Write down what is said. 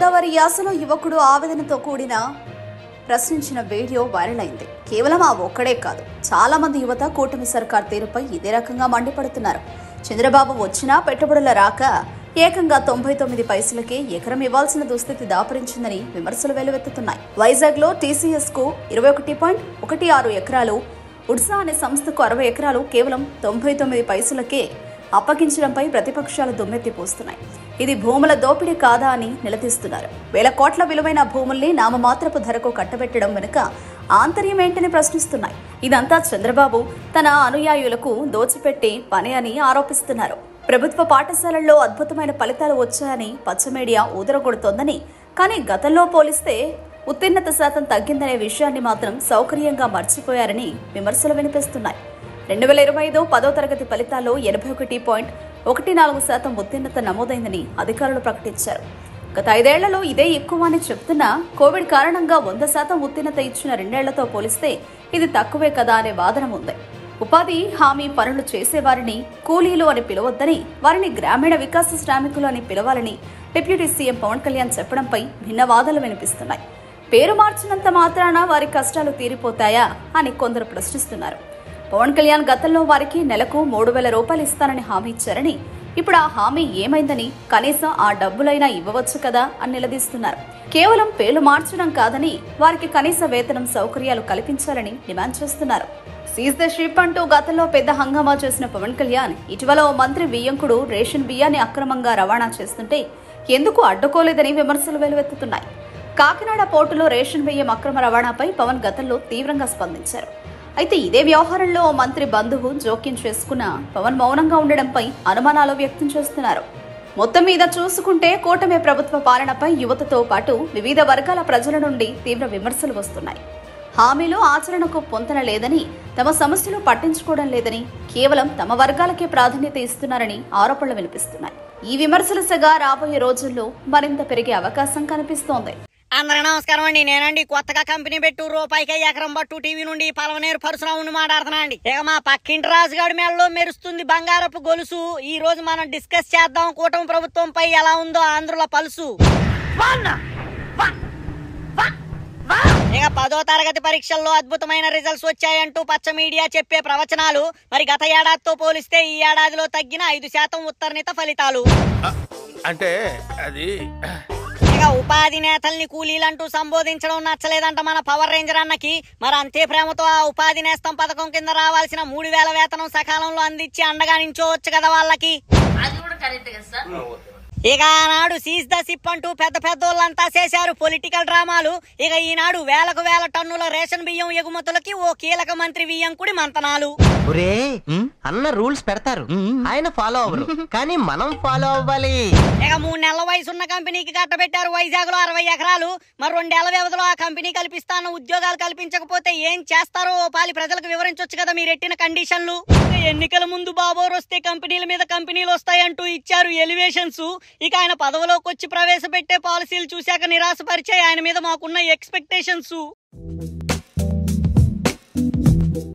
గోదావరి యాసలో యువకుడు ఆవేదనతో కూడిన ప్రశ్నించిన వీడియో వైరల్ అయింది. కేవలం ఆ ఒక్కడే కాదు, చాలా మంది యువత కూటమి సర్కార్ తీరుపై ఇదే రకంగా మండిపడుతున్నారు. చంద్రబాబు వచ్చినా పెట్టుబడుల రాక ఏకంగా 99 పైసలకే ఎకరం ఇవ్వాల్సిన దుస్థితి దాపరించిందని విమర్శలు వెల్లువెత్తుతున్నాయి. వైజాగ్లో టీసీఎస్ కు 21.16 ఎకరాలు, ఉడ్సా అనే సంస్థకు 60 ఎకరాలు కేవలం 99 పైసలకే అప్పగించడంపై ప్రతిపక్షాలు దుమ్మెత్తిపోస్తున్నాయి. ఇది భూముల దోపిడీ కాదా అని నిలదీస్తున్నారు. వేల కోట్ల విలువైన భూముల్ని నామమాత్రపు ధరకు కట్టబెట్టడం వెనుక ఆంతర్యం ఏంటని ప్రశ్నిస్తున్నాయి. ఇదంతా చంద్రబాబు తన అనుయాయులకు దోచిపెట్టే పని అని ఆరోపిస్తున్నారు. ప్రభుత్వ పాఠశాలల్లో అద్భుతమైన ఫలితాలు వచ్చాయని పచ్చ మీడియా ఊదరగొడుతోందని, కానీ గతంలో పోలిస్తే ఉత్తీర్ణత శాతం తగ్గిందనే విషయాన్ని మాత్రం సౌకర్యంగా మర్చిపోయారని విమర్శలు వినిపిస్తున్నాయి. 2025 10వ తరగతి ఫలితాల్లో 81.14% ఉత్తీర్ణత నమోదైందని అధికారులు ప్రకటించారు. గత 5 ఏళ్లలో ఇదే ఎక్కువ అని చెప్తున్నా కోవిడ్ కారణంగా 100% ఉత్తీర్ణత ఇచ్చిన 2 ఏళ్లతో పోలిస్తే ఇది తక్కువే కదా అనే వాదన ఉంది. ఉపాధి హామీ పనులు చేసేవారిని కూలీలు అని పిలవద్దని, వారిని గ్రామీణ వికాస శ్రామికులు అని పిలవాలని డిప్యూటీ సీఎం పవన్ కళ్యాణ్ చెప్పడంపై భిన్న వాదనలు వినిపిస్తున్నాయి. పేరు మార్చినంత మాత్రాన వారి కష్టాలు తీరిపోతాయా అని కొందరు ప్రశ్నిస్తున్నారు. పవన్ కళ్యాణ్ గతంలో వారికి నెలకు 3,000 రూపాయలు ఇస్తానని హామీ ఇచ్చారని, ఇప్పుడు ఆ హామీ ఏమైందని, కనీసం ఆ డబ్బులైనా ఇవ్వవచ్చు కదా అని నిలదీస్తున్నారు. కేవలం పేర్లు మార్చడం కాదని, వారికి కనీస వేతనం సౌకర్యాలు కల్పించాలని డిమాండ్ చేస్తున్నారు. సీజ్ ద షిప్ అంటూ గతంలో పెద్ద హంగామా చేసిన పవన్ కళ్యాణ్ ఇటీవల ఓ మంత్రి వియ్యంకుడు రేషన్ బియ్యాన్ని అక్రమంగా రవాణా చేస్తుంటే ఎందుకు అడ్డుకోలేదని విమర్శలు వెల్లువెత్తుతున్నాయి. కాకినాడ పోర్టులో రేషన్ బియ్యం అక్రమ రవాణాపై పవన్ గతంలో తీవ్రంగా స్పందించారు. అయితే ఇదే వ్యవహారంలో ఓ మంత్రి బంధువు జోక్యం చేసుకున్న పవన్ మౌనంగా ఉండడంపై అనుమానాలు వ్యక్తం చేస్తున్నారు. మొత్తం మీద చూసుకుంటే కూటమి ప్రభుత్వ పాలనపై యువతతో పాటు వివిధ వర్గాల ప్రజల నుండి తీవ్ర విమర్శలు వస్తున్నాయి. హామీలు ఆచరణకు పొంతన లేదని, తమ సమస్యలు పట్టించుకోవడం లేదని, కేవలం తమ వర్గాలకే ప్రాధాన్యత ఇస్తున్నారని ఆరోపణలు వినిపిస్తున్నాయి. ఈ విమర్శలు సగా రాబోయే రోజుల్లో మరింత పెరిగే అవకాశం కనిపిస్తోంది. అందరూ నమస్కారం అండి. నేనండి కొత్తగా కంపెనీ పెట్టు రూపాయికే ఎకరం పట్టు టీవీ నుండి పలవనేరు పరశురాముని మాట్లాడుతున్నా అండి. ఇక మా పక్కింటి రాజుగాడి మేడలో మెరుస్తుంది బంగారపు గొలుసు. ఈ రోజు మనం డిస్కస్ చేద్దాం కూటమి ప్రభుత్వంపై ఎలా ఉందో ఆంధ్రుల పలుసు. ఇక 10వ తరగతి పరీక్షల్లో అద్భుతమైన రిజల్ట్స్ వచ్చాయంటూ పచ్చ మీడియా చెప్పే ప్రవచనాలు మరి గత ఏడాదితో పోలిస్తే ఈ ఏడాదిలో తగ్గిన 5% ఉత్తీర్ణత ఫలితాలు. అంటే అది ఇక ఉపాధి నేతల్ని కూలీలంటూ సంబోధించడం నచ్చలేదంట మన పవర్ రేంజర్ అన్నకి. మరి అంతే ప్రేమతో ఆ ఉపాధి నేస్తం పథకం కింద రావాల్సిన 3,000 వేతనం సకాలంలో అందించి అండగా నించోవచ్చు కదా వాళ్ళకి. ఇక ఆనాడు సీజ్ ద సిప్ అంటూ పెద్ద పెద్దోళ్ళంతా చేశారు పొలిటికల్ డ్రామాలు. ఇక ఈనాడు వేలకు వేల టన్నుల రేషన్ బియ్యం ఎగుమతులకి ఓ కీలక మంత్రి వియ్యంకుడి మంతనాలు. అన్న రూల్స్ పెడతారు, ఆయన ఫాలో అవ్వరు, కానీ మనం ఫాలో అవ్వాలి. ఇక 3 నెలల వయసున్న కంపెనీకి కట్టబెట్టారు వైజాగ్ లో 60 ఎకరాలు. మరి 2 ఏళ్ల వ్యవధిలో ఆ కంపెనీ కల్పిస్తాన్న ఉద్యోగాలు కల్పించకపోతే ఏం చేస్తారో పాలి ప్రజలకు వివరించొచ్చు కదా మీరు ఎట్టిన కండిషన్లు. ఎన్నికల ముందు బాబోర్ వస్తే కంపెనీల మీద కంపెనీలు వస్తాయంటూ ఇచ్చారు ఎలివేషన్స్. ఇక ఆయన పదవిలోకి వచ్చి ప్రవేశపెట్టే పాలసీలు చూశాక నిరాశపరిచాయి ఆయన మీద మాకున్న ఎక్స్పెక్టేషన్స్.